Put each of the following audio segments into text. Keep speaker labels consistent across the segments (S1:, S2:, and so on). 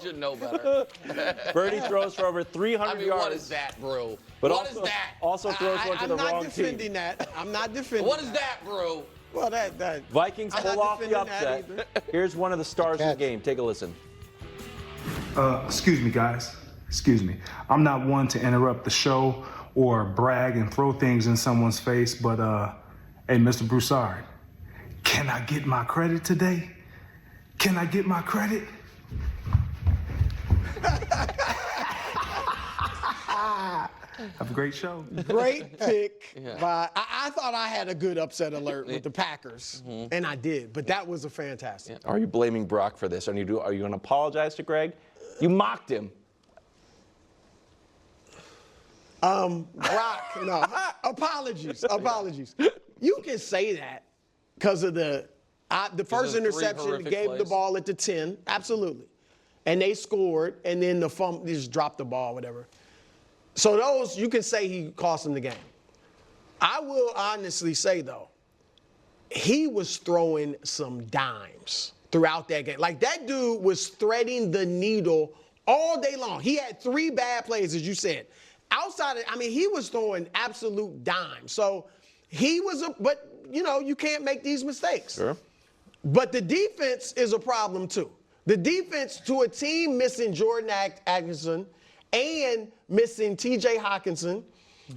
S1: Should know better.
S2: Purdy throws for over 300 yards.
S1: What is that, bro?
S2: But
S1: what is that?
S2: Also throws one to the wrong team.
S3: I'm not defending that. I'm not defending
S1: What is that, bro?
S3: Well, that.
S2: Vikings pull off the upset. Here's one of the stars of the game. Take a listen.
S4: Excuse me, guys. Excuse me. I'm not one to interrupt the show or brag and throw things in someone's face, but, hey, Mr. Broussard, can I get my credit today? Can I get my credit? Have a great show.
S3: Great pick. I thought I had a good upset alert with the Packers, and I did, but that was a fantastic.
S2: Are you blaming Brock for this? Are you going to apologize to Greg? You mocked him.
S3: Brock, no. Apologies. You can say that because of the first interception gave the ball at the 10. Absolutely. And they scored, and then the fumble, they just dropped the ball, whatever. So those, you can say he cost him the game. I will honestly say, though, he was throwing some dimes throughout that game. Like, that dude was threading the needle all day long. He had 3 bad plays, as you said. Outside of, he was throwing absolute dimes. So he was but, you can't make these mistakes.
S2: Sure.
S3: But the defense is a problem, too. The defense, to a team missing Jordan Atkinson and missing T.J. Hawkinson,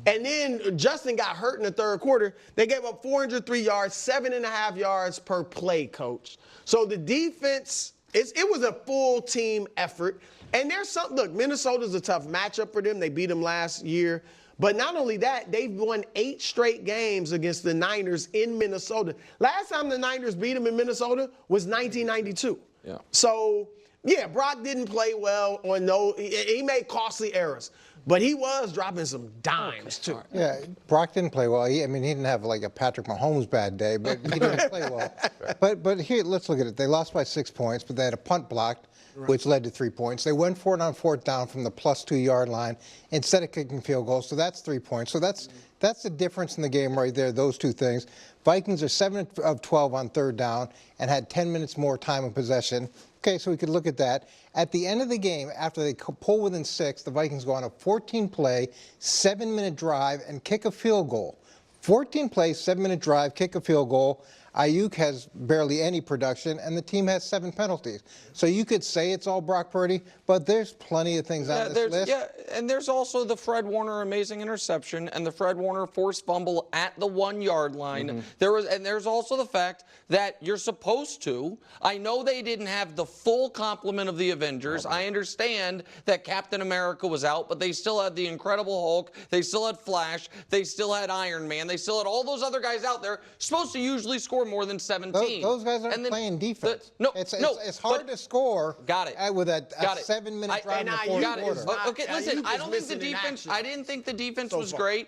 S3: and then Justin got hurt in the third quarter, they gave up 403 yards, 7.5 yards per play, Coach. So the defense, it was a full team effort. And there's something, look, Minnesota's a tough matchup for them. They beat them last year. But not only that, they've won 8 straight games against the Niners in Minnesota. Last time the Niners beat them in Minnesota was 1992.
S2: Yeah.
S3: So, yeah, Brock didn't play well on he made costly errors. But he was dropping some dimes, too.
S5: Yeah, Brock didn't play well. He didn't have like a Patrick Mahomes bad day, but he didn't play well. But here, let's look at it. They lost by 6 points, but they had a punt blocked, which led to 3 points. They went for it on 4th down from the +2 yard line instead of kicking field goals, so that's 3 points. So that's the difference in the game right there, those two things. Vikings are 7 of 12 on 3rd down and had 10 minutes more time of possession. Okay, so we could look at that. At the end of the game, after they pull within 6, the Vikings go on a 14-play, 7-minute drive and kick a field goal. 14-play, 7-minute drive, kick a field goal. Ayuk has barely any production, and the team has 7 penalties. So you could say it's all Brock Purdy, but there's plenty of things on this list.
S1: Yeah, and there's also the Fred Warner amazing interception and the Fred Warner forced fumble at the 1 yard line. There's also the fact that you're supposed to. I know they didn't have the full complement of the Avengers. I understand that Captain America was out, but they still had the Incredible Hulk. They still had Flash. They still had Iron Man. They still had all those other guys out there supposed to usually score more than 17.
S5: Those guys aren't playing defense. It's hard to score.
S1: Got it.
S5: With a 7-minute drive in the fourth quarter.
S1: Okay, listen. I don't think the defense. I didn't think the defense was great,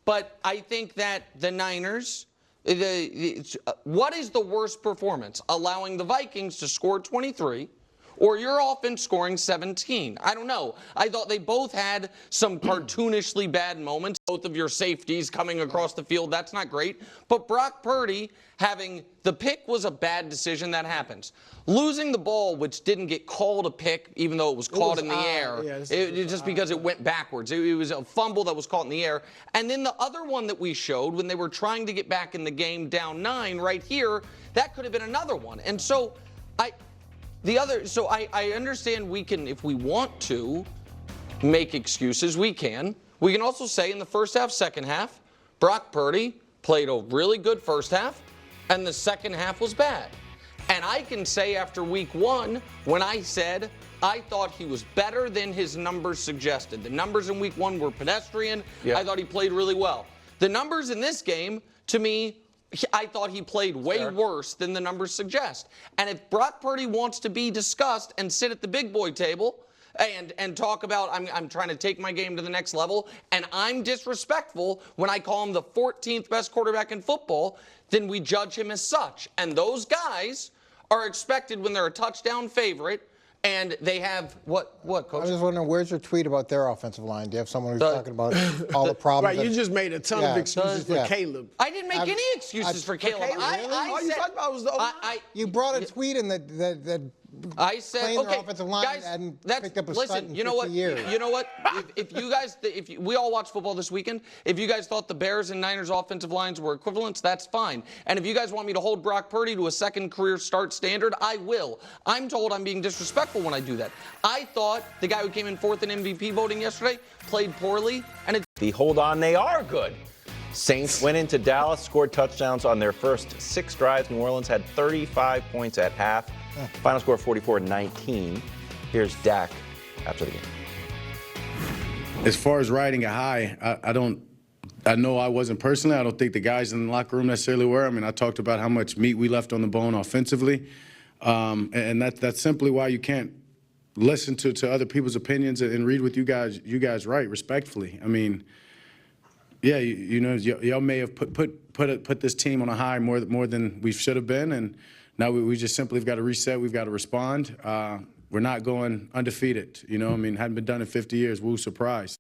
S1: but I think that the Niners. What is the worst performance? Allowing the Vikings to score 23. Or your offense scoring 17. I don't know. I thought they both had some cartoonishly bad moments. Both of your safeties coming across the field, that's not great. But Brock Purdy having the pick was a bad decision. That happens. Losing the ball, which didn't get called a pick, even though it was caught in the air, just because it went backwards. It was a fumble that was caught in the air. And then the other one that we showed when they were trying to get back in the game down 9 right here, that could have been another one. And so I understand we can, if we want to make excuses, we can. We can also say in the first half, second half, Brock Purdy played a really good first half, and the second half was bad. And I can say after week 1, when I said I thought he was better than his numbers suggested. The numbers in week 1 were pedestrian. I thought he played really well. The numbers in this game, to me, I thought he played way worse than the numbers suggest. And if Brock Purdy wants to be discussed and sit at the big boy table and talk about I'm trying to take my game to the next level and I'm disrespectful when I call him the 14th best quarterback in football, then we judge him as such. And those guys are expected when they're a touchdown favorite and they have what, Coach?
S5: I was just wondering, where's your tweet about their offensive line? Do you have someone who's talking about all the problems?
S3: Right, you just made a ton of excuses for Caleb.
S1: I didn't make any excuses for Caleb.
S3: All you talked about was the O-line.
S5: You brought a tweet in that
S1: I said,
S5: playing their
S1: okay,
S5: offensive line
S1: guys,
S5: and
S1: that's,
S5: picked up a
S1: listen,
S5: stud in
S1: you know what?
S5: 50 years.
S1: You know what? If you guys, we all watch football this weekend, if you guys thought the Bears and Niners offensive lines were equivalents, that's fine. And if you guys want me to hold Brock Purdy to a second career start standard, I will. I'm told I'm being disrespectful when I do that. I thought the guy who came in fourth in MVP voting yesterday played poorly, and
S2: Hold on, they are good. Saints went into Dallas, scored touchdowns on their first 6 drives. New Orleans had 35 points at half. Final score 44-19. Here's Dak after the game.
S6: As far as riding a high, I know I wasn't personally. I don't think the guys in the locker room necessarily were. I mean, I talked about how much meat we left on the bone offensively. And that's simply why you can't listen to other people's opinions and read with you guys right, respectfully. I mean, yeah, y'all may have put this team on a high more than we should have been, and now we just simply have got to reset. We've got to respond. We're not going undefeated. I mean, hadn't been done in 50 years. Woo, surprise.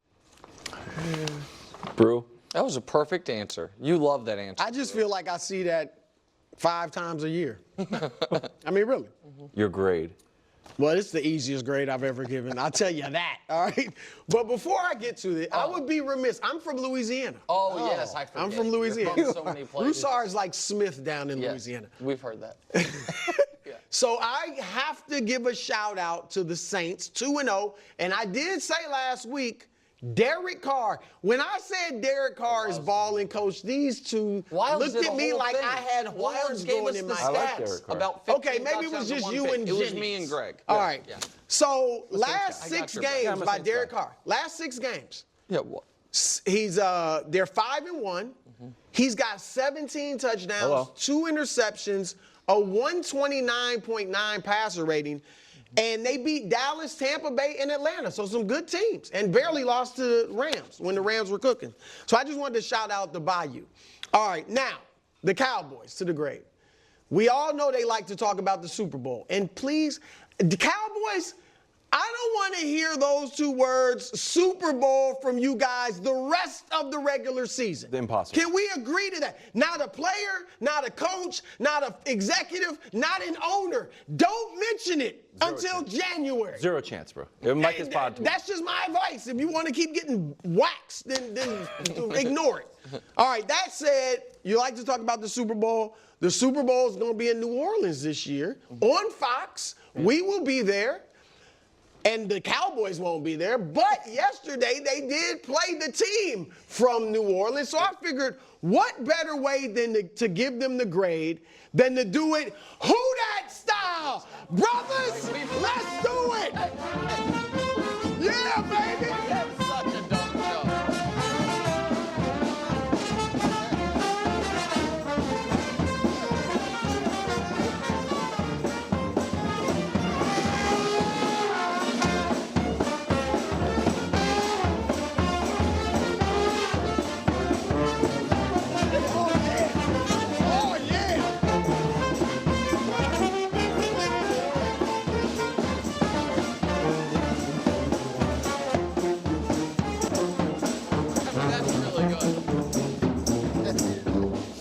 S2: Brew?
S1: that was a perfect answer. You love that answer.
S3: I just feel like I see that 5 times a year. I mean, really.
S2: Your grade.
S3: Well, it's the easiest grade I've ever given. I'll tell you that, all right? But before I get to it, I would be remiss. I'm from Louisiana.
S1: Oh, yes, I forget.
S3: I'm from Louisiana.
S1: You're from so many places.
S3: Broussard is like Smith down in
S1: Yeah,
S3: Louisiana.
S1: We've heard that.
S3: So I have to give a shout out to the Saints, 2-0. And I did say last week, Derek Carr. When I said Derek Carr is balling, coach, these two
S1: Wilds
S3: looked
S1: did
S3: at
S1: the
S3: me
S1: whole
S3: like
S1: thing.
S3: I had
S1: Wilds
S3: horns
S1: gave
S3: going
S1: us
S3: in
S1: the
S3: my
S2: I like
S3: stats.
S2: Derek Carr.
S1: About 15
S3: Okay, maybe it
S1: touchdowns
S3: was just
S1: and
S3: you
S1: one
S3: and
S1: pick. It was
S3: Jennings.
S1: me and Greg.
S3: All
S1: Yeah,
S3: right.
S1: yeah.
S3: So
S1: Saints
S3: last
S1: guy. I got
S3: 6
S1: your back.
S3: games
S2: Yeah, I'm a
S3: by
S2: Saints
S3: Derek
S2: guy.
S3: Carr. Last 6 games.
S1: Yeah, what?
S3: He's they're 5-1. He's got 17 touchdowns,
S2: Hello.
S3: 2 interceptions, a 129.9 passer rating, and they beat Dallas, Tampa Bay, and Atlanta. So some good teams, and barely lost to the Rams when the Rams were cooking. So I just wanted to shout out the Bayou. All right, now the Cowboys to the grave. We all know they like to talk about the Super Bowl, and please, the Cowboys. I don't want to hear those 2 words, Super Bowl, from you guys the rest of the regular season.
S2: Impossible.
S3: Can we agree to that? Not a player, not a coach, not an executive, not an owner. Don't mention it until January.
S2: 0 chance, bro. Mike is pod.
S3: That's just my advice. If you want to keep getting waxed, then ignore it. All right, that said, you like to talk about the Super Bowl. The Super Bowl is going to be in New Orleans this year on Fox. We will be there. And the Cowboys won't be there. But yesterday, they did play the team from New Orleans. So I figured, what better way than to give them the grade than to do it who dat style? Brothers, let's do it. Yeah, baby.
S1: That's such a dumb joke.
S3: Oh, yeah.
S1: That's really good.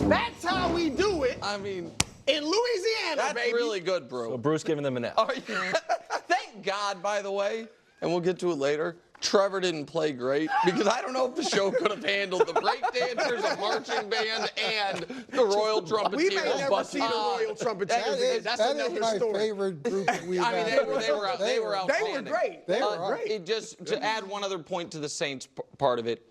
S3: That's how we do it
S1: I mean,
S3: in Louisiana,
S1: that's
S3: baby.
S1: really good, bro.
S2: So Bruce giving them an F.
S1: Are you, thank God, by the way, and we'll get to it later, Trevor didn't play great because I don't know if the show could have handled the breakdancers, a marching band, and the Royal Trumpeteers.
S3: We may never
S1: but,
S3: see the Royal Trumpeteers again. That's
S5: That
S3: another
S5: is my
S3: story.
S5: favorite group that we've
S1: I mean,
S5: had.
S1: they were outstanding.
S3: They were great.
S5: They were
S3: great.
S1: It just to add one other point to the Saints part of it,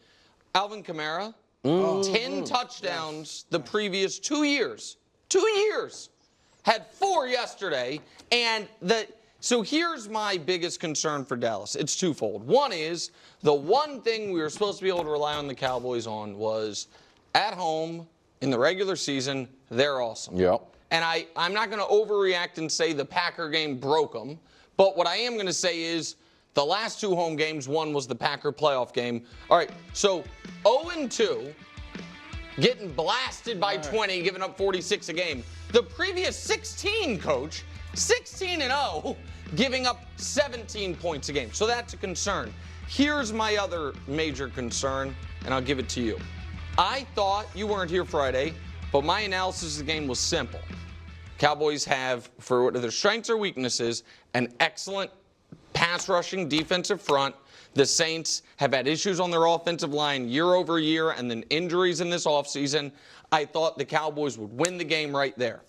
S1: Alvin Kamara, 10 touchdowns the previous 2 years. 2 years. Had 4 yesterday, and so here's my biggest concern for Dallas. It's twofold. One is the one thing we were supposed to be able to rely on the Cowboys on was at home in the regular season, they're awesome.
S2: Yep.
S1: And I'm not going to overreact and say the Packer game broke them, but what I am going to say is the last 2 home games, one was the Packer playoff game. All right, so 0-2, getting blasted by 20, giving up 46 a game. The previous 16, coach, 16-0, giving up 17 points a game. So that's a concern. Here's my other major concern, and I'll give it to you. I thought, you weren't here Friday, but my analysis of the game was simple. Cowboys have, for their strengths or weaknesses, an excellent pass rushing defensive front. The Saints have had issues on their offensive line year over year, and then injuries in this offseason. I thought the Cowboys would win the game right there.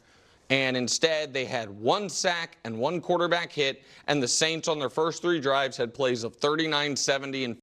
S1: And instead, they had 1 sack and 1 quarterback hit, and the Saints on their first 3 drives had plays of 39, 70, and